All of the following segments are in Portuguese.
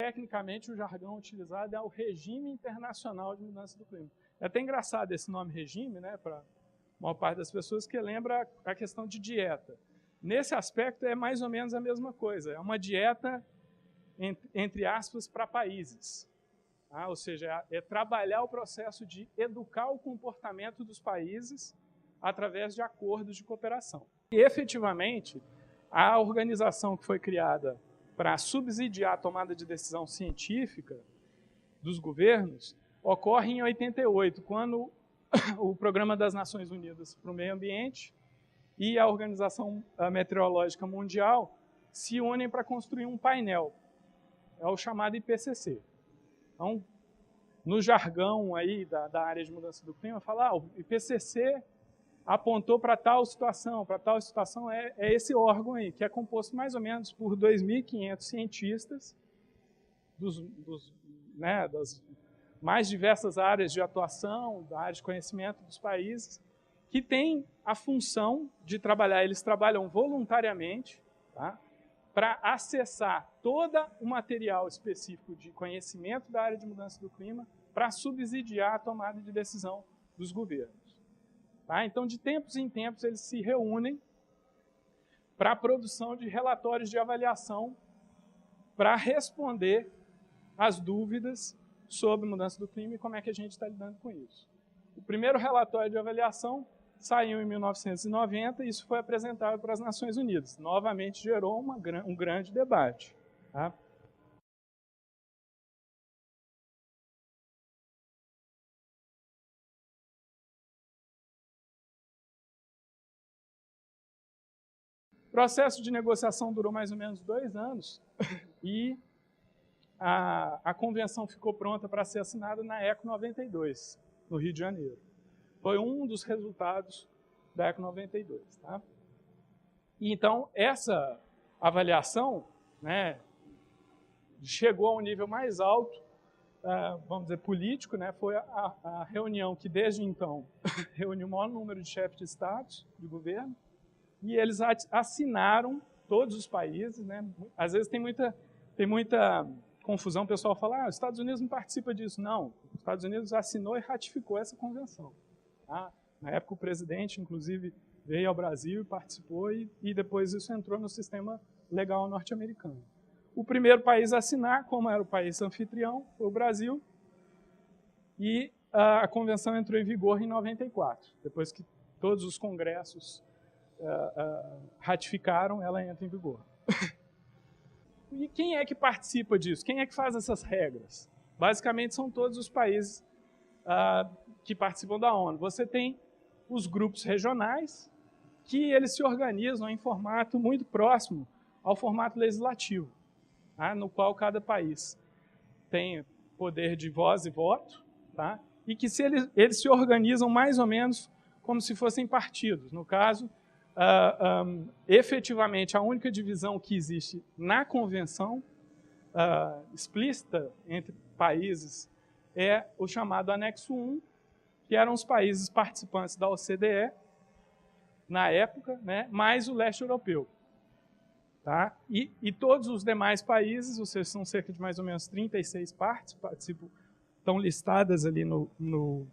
tecnicamente, o jargão utilizado é o Regime Internacional de Mudança do Clima. É até engraçado esse nome regime, né, para a maior parte das pessoas, que lembra a questão de dieta. Nesse aspecto, é mais ou menos a mesma coisa. É uma dieta, entre aspas, para países. Tá? Ou seja, é trabalhar o processo de educar o comportamento dos países através de acordos de cooperação. E, efetivamente, a organização que foi criada para subsidiar a tomada de decisão científica dos governos ocorre em 88, quando o Programa das Nações Unidas para o Meio Ambiente e a Organização Meteorológica Mundial se unem para construir um painel, é o chamado IPCC. Então, no jargão aí da área de mudança do clima, fala, o IPCC apontou para tal situação é esse órgão aí, que é composto mais ou menos por 2.500 cientistas das mais diversas áreas de atuação, da área de conhecimento dos países, que tem a função de trabalhar, eles trabalham voluntariamente, tá, para acessar todo o material específico de conhecimento da área de mudança do clima para subsidiar a tomada de decisão dos governos. Tá? Então, de tempos em tempos, eles se reúnem para a produção de relatórios de avaliação para responder às dúvidas sobre mudança do clima e como é que a gente está lidando com isso. O primeiro relatório de avaliação saiu em 1990 e isso foi apresentado para as Nações Unidas. Novamente gerou um grande debate. Tá? O processo de negociação durou mais ou menos 2 anos e a convenção ficou pronta para ser assinada na ECO 92, no Rio de Janeiro. Foi um dos resultados da ECO 92. Tá? E, então, essa avaliação, né, chegou a um nível mais alto, vamos dizer, político, né, foi a reunião que, desde então, reuniu o maior número de chefes de estados, de governo, e eles assinaram, todos os países, né, às vezes tem muita confusão, o pessoal fala, os Estados Unidos não participa disso. Não, os Estados Unidos assinou e ratificou essa convenção. Tá? Na época, o presidente, inclusive, veio ao Brasil e participou, e depois isso entrou no sistema legal norte-americano. O primeiro país a assinar, como era o país anfitrião, foi o Brasil, e a convenção entrou em vigor em 94. Depois que todos os congressos ratificaram, ela entra em vigor. E quem é que participa disso? Quem é que faz essas regras? Basicamente, são todos os países que participam da ONU. Você tem os grupos regionais, que eles se organizam em formato muito próximo ao formato legislativo, tá? No qual cada país tem poder de voz e voto, tá? E que eles se organizam mais ou menos como se fossem partidos. No caso, efetivamente, a única divisão que existe na convenção explícita entre países é o chamado Anexo 1, que eram os países participantes da OCDE, na época, né, mais o leste europeu. Tá? E todos os demais países, ou seja, são cerca de mais ou menos 36 partes, estão listadas ali no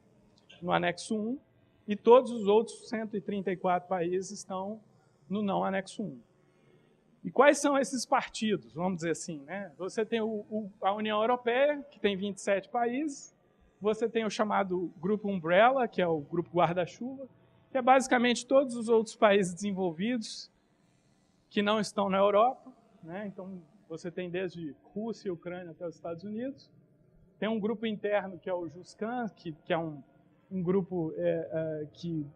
Anexo 1, e todos os outros 134 países estão no não Anexo 1. E quais são esses partidos, vamos dizer assim? Né? Você tem a União Europeia, que tem 27 países, você tem o chamado Grupo Umbrella, que é o Grupo Guarda-Chuva, que é basicamente todos os outros países desenvolvidos que não estão na Europa, né? Então, você tem desde Rússia e Ucrânia até os Estados Unidos. Tem um grupo interno, que é o JUSCAN, que é um grupo que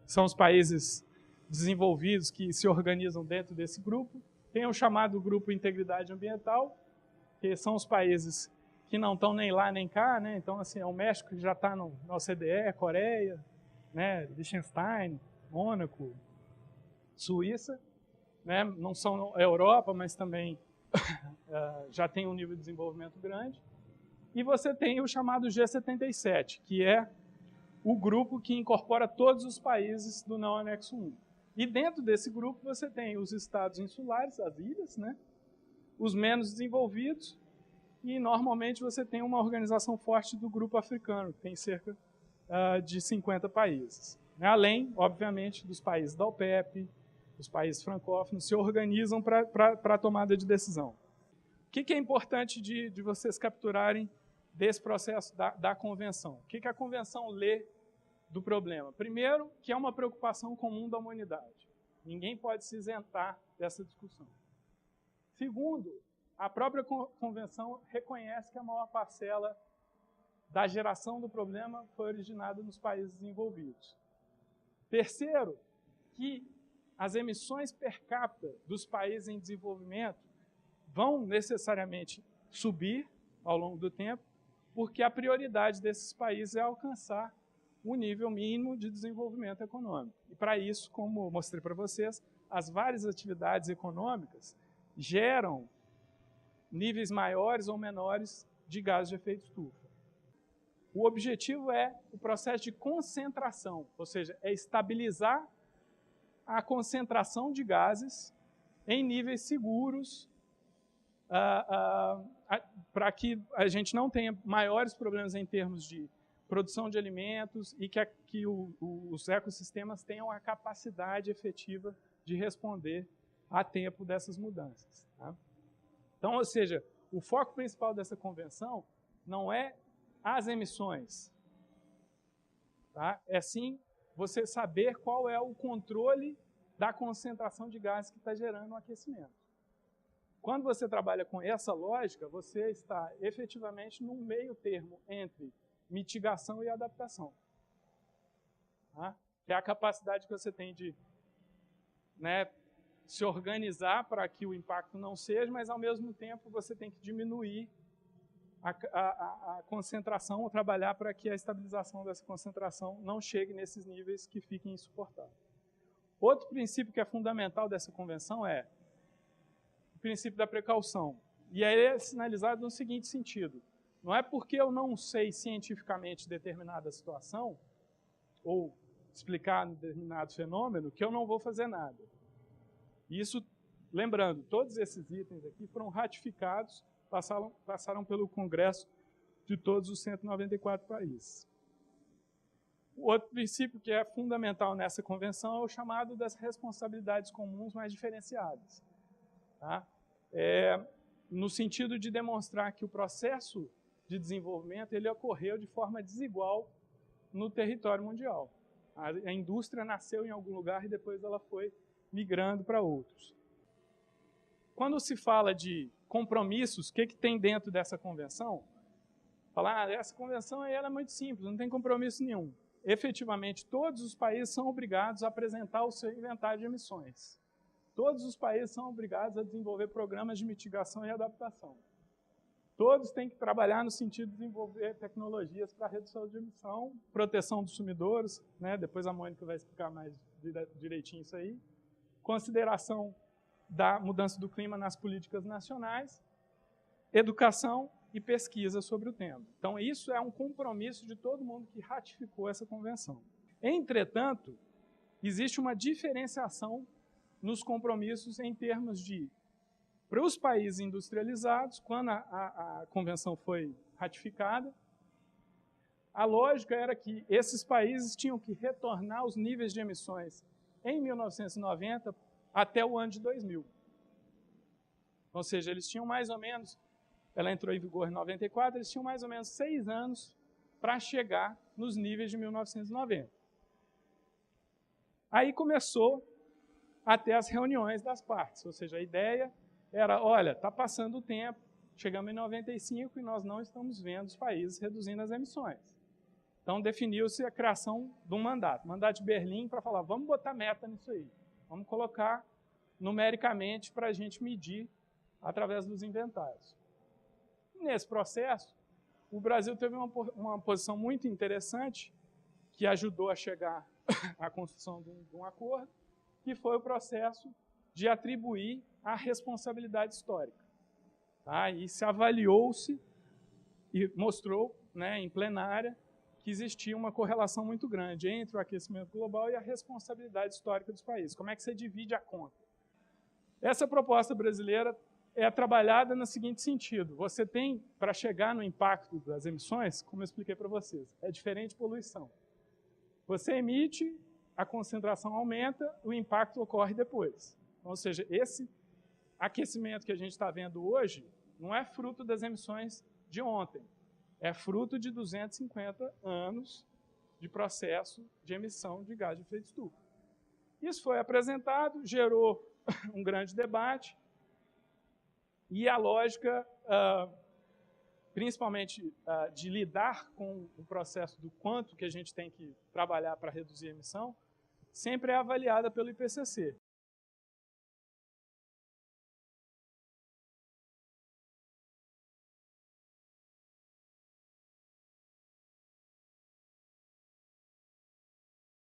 são os países desenvolvidos que se organizam dentro desse grupo. Tem o chamado Grupo Integridade Ambiental, que são os países que não estão nem lá nem cá, né? Então, assim, é o México que já está na OCDE, a Coreia, né? Liechtenstein, Mônaco, Suíça, né? Não são a Europa, mas também já tem um nível de desenvolvimento grande. E você tem o chamado G77, que é o grupo que incorpora todos os países do não Anexo 1. E dentro desse grupo você tem os estados insulares, as ilhas, né? Os menos desenvolvidos e normalmente você tem uma organização forte do grupo africano, que tem cerca de 50 países. Além, obviamente, dos países da OPEP, os países francófonos se organizam para a tomada de decisão. O que é importante de vocês capturarem desse processo da convenção? O que a convenção lê do problema? Primeiro, que é uma preocupação comum da humanidade. Ninguém pode se isentar dessa discussão. Segundo, a própria convenção reconhece que a maior parcela da geração do problema foi originada nos países desenvolvidos. Terceiro, que as emissões per capita dos países em desenvolvimento vão necessariamente subir ao longo do tempo, porque a prioridade desses países é alcançar o nível mínimo de desenvolvimento econômico. E para isso, como mostrei para vocês, as várias atividades econômicas geram níveis maiores ou menores de gases de efeito estufa. O objetivo é o processo de concentração, ou seja, é estabilizar a concentração de gases em níveis seguros para que a gente não tenha maiores problemas em termos de produção de alimentos e que os ecossistemas tenham a capacidade efetiva de responder a tempo dessas mudanças. Tá? Então, ou seja, o foco principal dessa convenção não é as emissões, tá? É sim você saber qual é o controle da concentração de gases que está gerando o aquecimento. Quando você trabalha com essa lógica, você está efetivamente no meio termo entre mitigação e adaptação. Tá? Que é a capacidade que você tem de se organizar para que o impacto não seja, mas ao mesmo tempo você tem que diminuir a concentração ou trabalhar para que a estabilização dessa concentração não chegue nesses níveis que fiquem insuportáveis. Outro princípio que é fundamental dessa convenção é o princípio da precaução. E aí é sinalizado no seguinte sentido: não é porque eu não sei cientificamente determinada situação ou explicar um determinado fenômeno que eu não vou fazer nada. Isso, lembrando, todos esses itens aqui foram ratificados, passaram pelo Congresso de todos os 194 países. O outro princípio que é fundamental nessa convenção é o chamado das responsabilidades comuns mais diferenciadas. Tá? No sentido de demonstrar que o processo de desenvolvimento ele ocorreu de forma desigual no território mundial. A indústria nasceu em algum lugar e depois ela foi migrando para outros. Quando se fala de compromissos, o que tem dentro dessa convenção? Falar, essa convenção aí ela é muito simples, não tem compromisso nenhum. Efetivamente, todos os países são obrigados a apresentar o seu inventário de emissões. Todos os países são obrigados a desenvolver programas de mitigação e adaptação. Todos têm que trabalhar no sentido de desenvolver tecnologias para redução de emissão, proteção dos sumidouros, depois a Mônica vai explicar mais direitinho isso aí, consideração da mudança do clima nas políticas nacionais, educação e pesquisa sobre o tema. Então, isso é um compromisso de todo mundo que ratificou essa convenção. Entretanto, existe uma diferenciação nos compromissos em termos de, para os países industrializados, quando a convenção foi ratificada, a lógica era que esses países tinham que retornar os níveis de emissões em 1990 até o ano de 2000. Ou seja, eles tinham mais ou menos, ela entrou em vigor em 94, eles tinham mais ou menos 6 anos para chegar nos níveis de 1990. Aí começou a ter as reuniões das partes, ou seja, a ideia era, olha, está passando o tempo, chegamos em 95 e nós não estamos vendo os países reduzindo as emissões. Então, definiu-se a criação de um mandato de Berlim, para falar, vamos botar meta nisso aí, vamos colocar numericamente para a gente medir através dos inventários. Nesse processo, o Brasil teve uma posição muito interessante que ajudou a chegar à construção de um acordo, que foi o processo de atribuir a responsabilidade histórica. Tá? E se avaliou-se e mostrou em plenária que existia uma correlação muito grande entre o aquecimento global e a responsabilidade histórica dos países. Como é que você divide a conta? Essa proposta brasileira é trabalhada no seguinte sentido. Você tem, para chegar no impacto das emissões, como eu expliquei para vocês, é diferente de poluição. Você emite, a concentração aumenta, o impacto ocorre depois. Ou seja, esse aquecimento que a gente está vendo hoje não é fruto das emissões de ontem, é fruto de 250 anos de processo de emissão de gás de efeito estufa. Isso foi apresentado, gerou um grande debate, e a lógica, principalmente de lidar com o processo do quanto que a gente tem que trabalhar para reduzir a emissão, sempre é avaliada pelo IPCC.